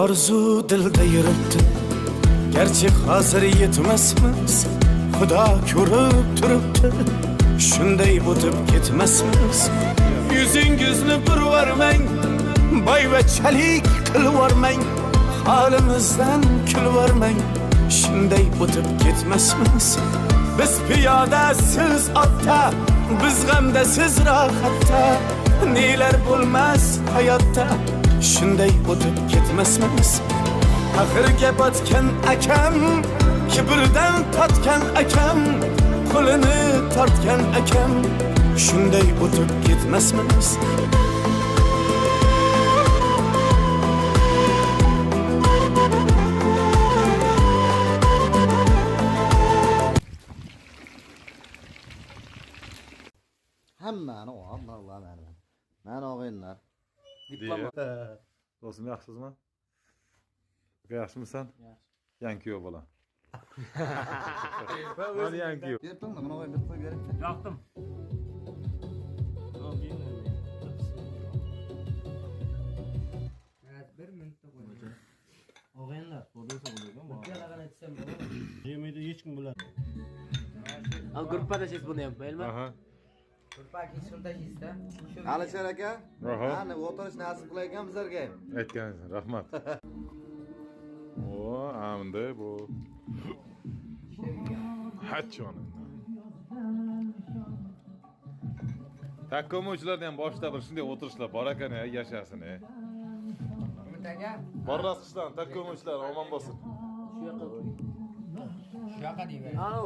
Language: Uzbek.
orzu dilda yuribdi. Gerçi hozir yetmasmiz, Xudo ko'rib turibdi. Shunday o'tib ketmasmiz. Yuzingizni burvarmang, boyvachalik qilvormang, holimizdan kulvormang. Shunday o'tib ketmasmiz. Biz piyoda, siz otda, biz g'amda, siz rohatda. Nelar bo'lmas hayotda, shunday o'tib ketmasmiz. Axirga botgan akam, kibrdan totgan akam, qo'lini tortgan akam, shunday o'tib ketmasmiz. Hammani Alloh mana o'g'inlar. Diplom. Do'stim yaxshisizmi? Yaxshimisan? Yaxshi. Yangi kuyov bo'lan. Mana yangi kuyov. Berdim, mana o'g'in bir qo'yib bering. Yoqdim. Bir minutda qo'ydim. O'g'inlar, bo'desa bo'lagan bu. Yalag'an aytsam bo'ladimi? Yemeydi hech kim biladi. Al gruppada siz buni ham bilma. Aha. Grupaki shundayizda. Alisher aka, Aha. mana o'tirish nasib qilayotgan bizlarga. Aytganingiz, rahmat. O, amda bu. Hachchoni. Takkomo'chilarda ham boshida bir shunday o'tirishlar bor ekan, yashasin. Umitaga Borras qishdan takkomo'chilar omon bo'lsin. shu yoqqa deyver. Ana